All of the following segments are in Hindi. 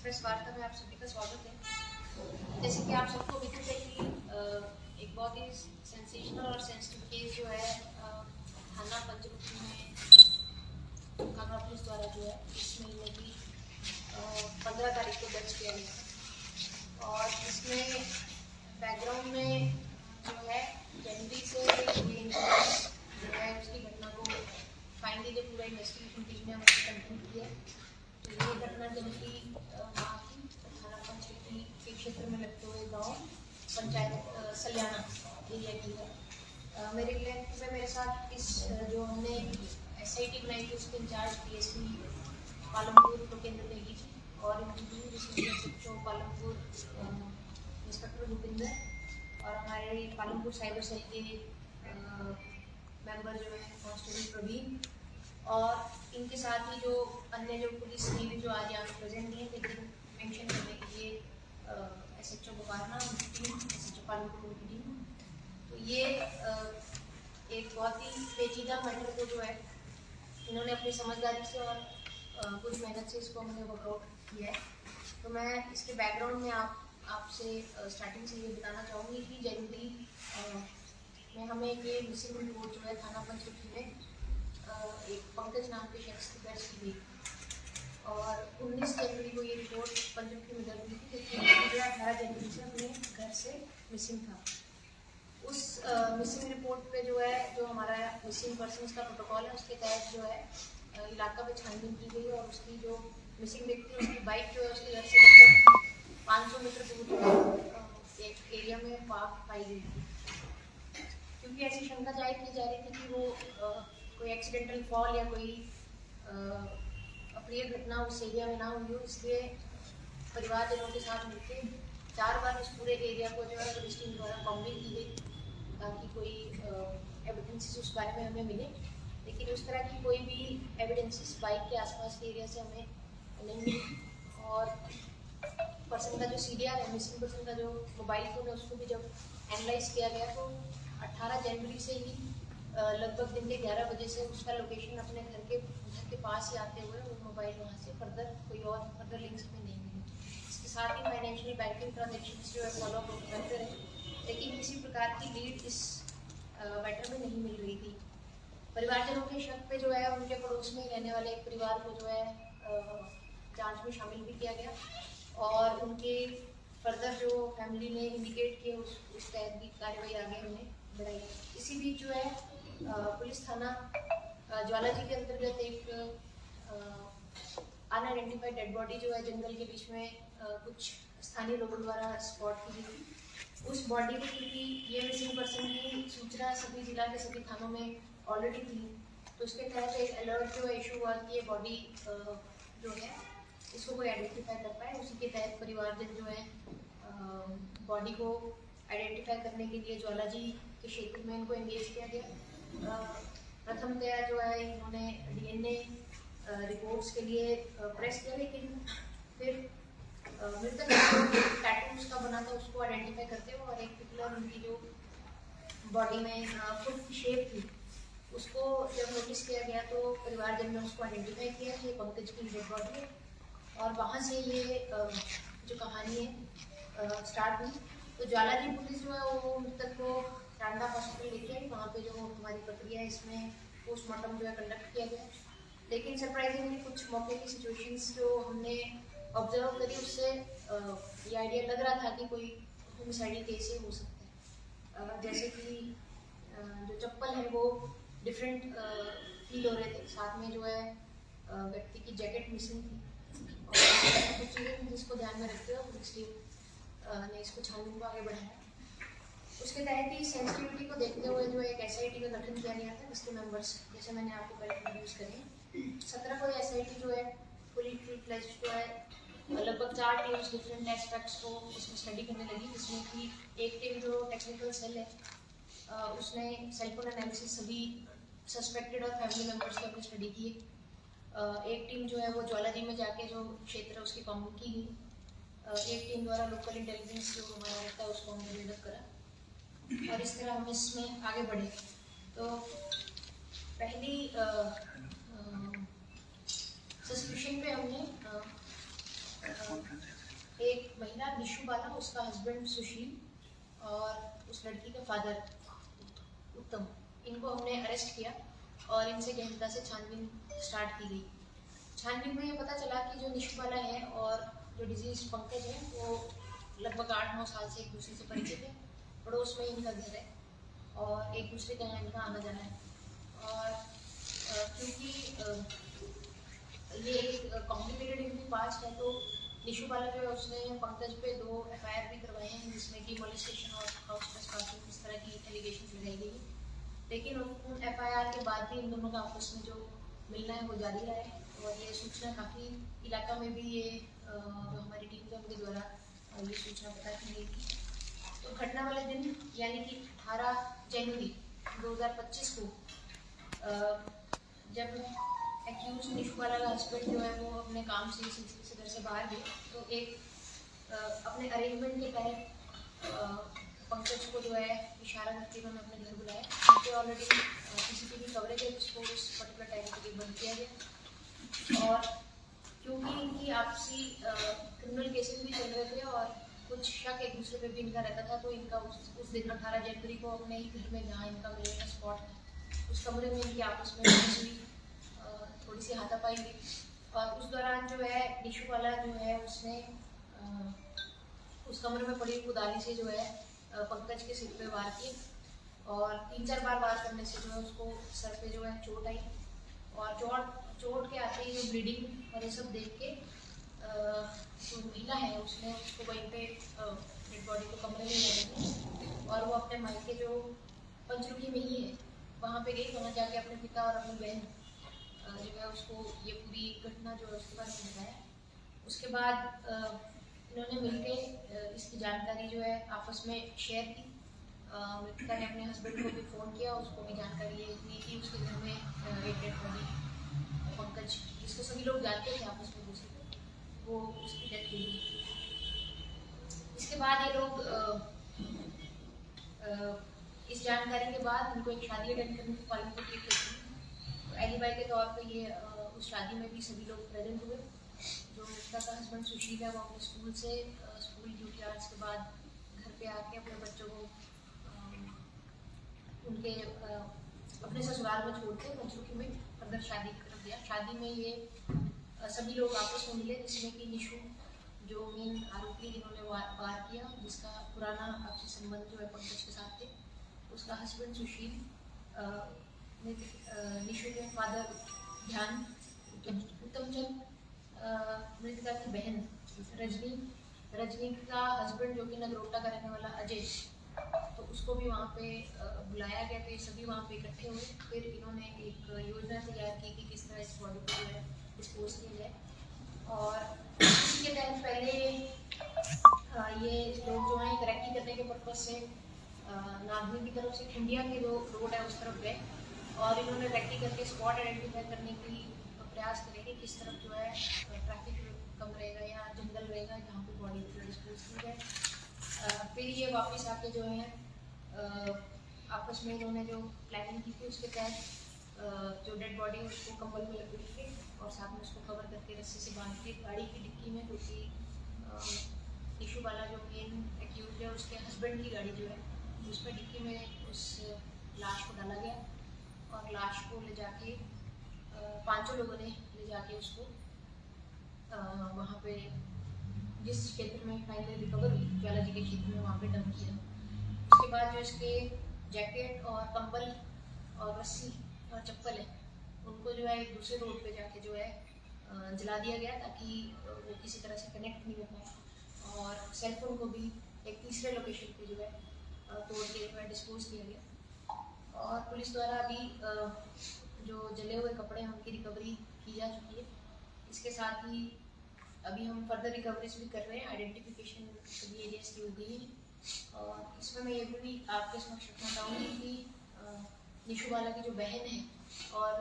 एक्सप्रेस वार्ता में आप सभी का स्वागत है। जैसे कि आप सबको विदित है कि एक बहुत ही सेंसेशनल और सेंसिटिव केस जो है थाना पंचमुखी में कांगड़ा पुलिस द्वारा जो है इस महीने की 15 तारीख को दर्ज किया गया और इसमें बैकग्राउंड में जो है जनवरी से ये जो है उसकी घटना को फाइनली जो पूरा इन्वेस्टिगेशन टीम ने उसको कंप्लीट किया। तो ये घटना जनवरी वहाँ की थाना पंचमुखी के क्षेत्र में लगते हुए गांव पंचायत सल्याना एरिया की है। मेरे क्लाइंट में मेरे साथ इस जो हमने SIT बनाई थी उसके इंचार्ज DSP पालमपुर लोकेंद्र नेगी जी और जिसमें पालमपुर इंस्पेक्टर भूपिंदर और हमारे पालमपुर साइबर सेल के मेंबर जो है कांस्टेबल प्रवीण और इनके साथ ही जो अन्य जो पुलिस टीम जो आज यहाँ प्रेजेंट नहीं है लेकिन मेंशन करने के लिए SHO Bokaro team, SHO Palampur की टीम। तो ये एक बहुत ही पेचीदा मैटर को जो है इन्होंने अपनी समझदारी से और पूरी मेहनत से इसको हमने वर्कआउट किया है। तो मैं इसके बैकग्राउंड में आपसे स्टार्टिंग से ये बताना चाहूँगी कि जनवरी में हमें ये मिसिंग रिपोर्ट जो है थाना पंचमुखी में एक पंकज नाम के शख्स की दर्ज की गई और 19 जनवरी को ये रिपोर्ट पंचमुखी में दर्ज हुई थी क्योंकि 18 जनवरी से अपने घर से मिसिंग था। उस मिसिंग रिपोर्ट पे जो है जो हमारा मिसिंग पर्सन्स का प्रोटोकॉल है उसके तहत जो है इलाका पे छानबीन की गई और उसकी जो मिसिंग व्यक्ति उसकी बाइक जो है उसके घर से लगभग 500 मीटर दूर एक एरिया में पाई गई थी क्योंकि ऐसी शंका जाहिर की जा रही थी कि वो कोई एक्सीडेंटल फॉल या कोई अप्रिय घटना उस एरिया में ना हुई हो, इसलिए परिवारजनों के साथ मिलकर 4 बार इस पूरे एरिया को जो है पुलिस टीम द्वारा कॉम्बिंग की गई ताकि कोई एविडेंसेस उस बारे में हमें मिले, लेकिन उस तरह की कोई भी एविडेंसेस बाइक के आसपास के एरिया से हमें नहीं मिली। और पर्सन का जो CDR है मिसिंग पर्सन का जो मोबाइल फ़ोन है उसको भी जब एनालाइज किया गया तो 18 जनवरी से ही लगभग दिन के 11 बजे से उसका लोकेशन अपने घर के पास ही आते हुए वो मोबाइल वहाँ से कोई और फर्दर लिंक्स में नहीं मिले। इसके साथ ही फाइनेंशियल बैंकिंग ट्रांजेक्शन जो है फॉलो अप करते रहे, लेकिन किसी प्रकार की लीड इस मैटर में नहीं मिल रही थी। परिवारजनों के शक पे जो है उनके पड़ोस में रहने वाले एक परिवार को जो है जांच में शामिल भी किया गया और उनके फर्दर जो फैमिली ने इंडिकेट किए उस तहत भी कार्रवाई आगे हमने बढ़ाई। इसी बीच जो है पुलिस थाना ज्वालाजी के अंतर्गत एक अनआइडेंटिफाइड डेड बॉडी जो है जंगल के बीच में कुछ स्थानीय लोगों द्वारा स्पॉट की गई थी। उस बॉडी को क्योंकि ये मिसिंग पर्सन की सूचना सभी जिला के सभी थानों में ऑलरेडी थी तो उसके तहत एक अलर्ट जो इशू हुआ कि ये बॉडी जो है इसको कोई आइडेंटिफाई कर पाए। उसी के तहत परिवारजन जो है बॉडी को आइडेंटिफाई करने के लिए ज्वालाजी के क्षेत्र में इनको एंगेज किया गया। प्रथमतया जो है इन्होंने DNA रिपोर्ट्स के लिए प्रेस किया, लेकिन फिर मृतक जो टैटू उसका बना था उसको आइडेंटिफाई करते हुए और एक पर्टिकुलर उनकी जो बॉडी में फुट की शेप थी उसको जब नोटिस किया गया तो परिवारजन ने उसको आइडेंटिफाई किया कि पंकज की डेड बॉडी है और वहाँ से ये जो कहानी है स्टार्ट हुई। तो ज्वालाजी पुलिस जो है वो मृतक को टांडा हॉस्पिटल लेके आई, वहाँ पे जो हमारी प्रक्रिया है इसमें पोस्टमार्टम जो है कंडक्ट किया गया, लेकिन सरप्राइजिंगली कुछ मौके की सिचुएशंस जो हमने ऑब्जर्व करी उससे ये आइडिया लग रहा था कि कोई होमिसाइडल केस ही हो सकता है। जैसे कि जो चप्पल है वो डिफरेंट फील हो रहे थे, साथ में जो है व्यक्ति की जैकेट मिसिंग थी और कुछ चीज़ें जिसको ध्यान में रखते हुए पुलिस टीम ने इसको छानबीन को आगे बढ़ाया। उसके तहत ही सेंसिटिविटी को देखते हुए जो एक SIT का गठन किया गया था जिसके मेंबर्स जैसे मैंने आपको पहले इंट्रोड्यूस करे 17 को SIT जो है फुली फ्लेज्ड जो है लगभग 4 टीम्स डिफरेंट एस्पेक्ट्स को इसमें स्टडी करने लगी, जिसमें कि एक टीम जो टेक्निकल सेल है उसने सेलफोन एनालिसिस सभी सस्पेक्टेड और फैमिली मेम्बर्स की अपनी स्टडी की। एक टीम जो है वो ज्वालाजी में जाके जो क्षेत्र है उसकी कॉम्बिंग की गई। एक टीम द्वारा लोकल इंटेलिजेंस जो हमारा रहता है उसको हमने बिल्डअप करा और इस तरह हम इसमें आगे बढ़े। तो पहली सस्पिशन पे हमने निशु बाला, उसका हस्बैंड सुशील और उस लड़की का फादर उत्तम, इनको हमने अरेस्ट किया और इनसे गहनता से छानबीन स्टार्ट की गई। छानबीन में ये पता चला कि जो निशु बाला है और जो डिजीज पंकज है वो लगभग 8-9 साल से एक दूसरे से परिचित है। पड़ोस में इनका घर है और एक दूसरे का यहाँ इनका आना जाना है। और क्योंकि ये एक कॉम्प्लिकेटेड इनकी पास्ट है, तो निशु बाला जो है उसने पंकज पे 2 FIR भी करवाए हैं, जिसमें कि मोलेस्टेशन और हाउस ट्रेसपासिंग इस तरह की एलिगेशन लगाई गई है। लेकिन उन FIR के बाद भी इन दोनों का आपस में जो मिलना है वो जारी रहा है और ये सूचना काफ़ी इलाका में भी ये जो हमारी टीम थे उनके द्वारा ये सूचना पता की गई थी। तो घटना वाले दिन यानी कि 18 जनवरी 2025 को जब एक्यूज निशु बाला का हस्बैंड जो है वो अपने काम से सिलसिले से घर से बाहर गए, तो एक अपने अरेंजमेंट के तहत पंकज को जो है इशारा करके उन्होंने अपने घर बुलाया। क्योंकि ऑलरेडी CCTV कवरेज है जिसको उस पर्टिकुलर टाइम के लिए बंद किया गया और क्योंकि इनकी आपसी क्रिमिनल केसेस भी चल रहे थे और कुछ शक एक दूसरे पे भी इनका रहता था, तो इनका उस दिन 18 जनवरी को अपने ही घर में जहाँ इनका मिलने का स्पॉट था उस कमरे में इनकी आपस में थोड़ी सी हाथापाई हुई और उस दौरान जो है निशु बाला जो है उसने उस कमरे में पड़ी कुदाली से जो है पंकज के सिर पे वार किए और 3-4 बार वार करने से जो है उसको सर पे जो है चोट आई और चोट के आते ही जो ब्लीडिंग और ये सब देख के जो महिला है उसने उसको वहीं पे डेड बॉडी को कमरे में ले गई और वो अपने मायके जो पंचरुखी में ही है वहाँ पे गई। वहाँ जाके अपने पिता और अपनी बहन जो है उसको ये पूरी घटना जो है उसके बारे में बताया। उसके बाद इन्होंने मिलकर इसकी जानकारी जो है आपस में शेयर की। मृतका ने अपने हस्बैंड को भी फ़ोन किया, उसको भी जानकारी ये दी कि उसके घर में एक डेड बॉडी पंकज, जिसको सभी लोग जानते थे आपस में दूसरे को, वो उसकी डेथ हुई। इसके बाद ये लोग इस जानकारी के बाद उनको एक शादी अटेंड करने की कॉलिंग की थी। एलिबाई के तौर पे ये उस शादी में भी सभी लोग प्रेजेंट हुए। जो मृतका का हस्बैंड सुशील है वो अपने स्कूल ड्यूटी आवर्स के बाद घर पे आके अपने बच्चों को उनके अपने ससुराल में छोड़ के पंचरुखी में फर्दर शादी कर दिया। शादी में ये सभी लोग आपस में मिले, जिसमें कि निशु जो मेन आरोपी जिन्होंने वार किया, जिसका पुराना आपसी संबंध जो है पंकज के साथ थे, उसका हस्बैंड सुशील, निशु के फादर ध्यान, उत्तमचंद, मृतका की बहन रजनी का हस्बैंड जो कि नगरोटा का रहने वाला अजय, तो उसको भी वहाँ पे बुलाया गया। तो ये सभी वहाँ पे इकट्ठे हुए। फिर इन्होंने एक योजना तैयार की कि किस तरह इस बॉडी को जो है डिस्पोज किया जाए और इसी के तहत पहले ये लोग जो हैं रेकी करने के पर्पज से नागनी की तरफ से इंडिया के जो रोड है उस तरफ गए और इन्होंने रेकी करके स्पॉट आइडेंटिफाई करने की प्रयास करेंगे किस तरफ जो है ट्रैफिक कम रहेगा या जंगल रहेगा जहाँ पे बॉडी डिस्पोज की जाए। फिर ये वापस आके जो है आपस में इन्होंने जो प्लानिंग की थी उसके तहत जो डेड बॉडी है उसको कंबल में लपेट के और साथ में उसको कवर करके रस्सी से बांध के गाड़ी की डिक्की में, जो कि निशु बाला जो मेन एक्यूज है उसके हस्बैंड की गाड़ी जो है उसमें डिक्की में उस लाश को डाला गया और लाश को ले जाके 5 लोगों ने ले जाके उसको वहाँ पे जिस क्षेत्र में फाइनल रिकवर हुई ज्वाला जी के क्षेत्र में वहाँ पे डंप किया। उसके बाद जो इसके जैकेट और कंबल और रस्सी और चप्पल है उनको जो है एक दूसरे रोड पे जाके जो है जला दिया गया ताकि वो किसी तरह से कनेक्ट नहीं हो पाए और सेलफोन को भी एक तीसरे लोकेशन पे जो है तोड़ के जो है डिस्पोज किया गया। और पुलिस द्वारा अभी जो जले हुए कपड़े हैं उनकी रिकवरी की जा चुकी है। इसके साथ ही अभी हम फर्दर रिकवरीज भी कर रहे हैं, आइडेंटिफिकेशन सभी एरियाज की हो गई है। और इसमें मैं ये भी आपके समक्ष रखना चाहूँगी कि निशु बाला की जो बहन है और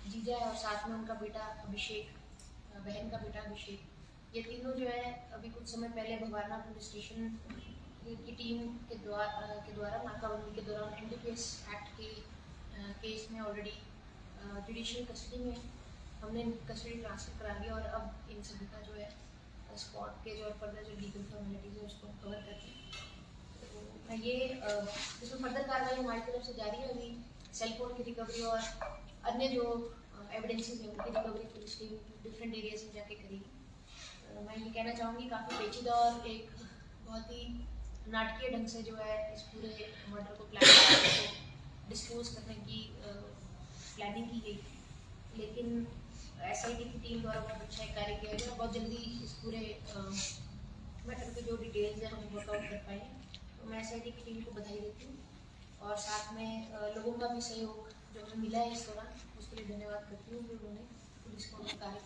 जीजा है और साथ में उनका बेटा अभिषेक, बहन का बेटा अभिषेक, ये तीनों जो है अभी कुछ समय पहले भवाना पुलिस स्टेशन की टीम के द्वारा नाकाबंदी के दौरान NDPS एक्ट के केस में ऑलरेडी जुडिशियल कस्टडी में हमने कस्टडी ट्रांसफर करा लिया और अब इन सभी का जो है स्पॉट के जो फर्दर जो लीगल फॉर्मेलिटीज है उसको कवर करके तो मैं ये इसमें फर्दर कार्रवाई हमारी तरफ से जारी है। अभी सेल फोन की रिकवरी और अन्य जो एविडेंसेस है उनकी recovery police team different areas में जाके करेगी। मैं ये कहना चाहूँगी काफ़ी पेचीदा और एक बहुत ही नाटकीय ढंग से जो है इस पूरे मर्डर को प्लान डिस्पोज करने की प्लानिंग की गई, लेकिन SIT की टीम द्वारा बहुत अच्छा एक कार्य किया गया। बहुत जल्दी इस पूरे मैटर के जो डिटेल्स हैं हम वर्कआउट कर पाए, तो मैं SIT की टीम को बधाई देती हूँ और साथ में लोगों का भी सहयोग जो हमें मिला है इस दौरान उसके लिए धन्यवाद करती हूँ कि उन्होंने पुलिस को कार्य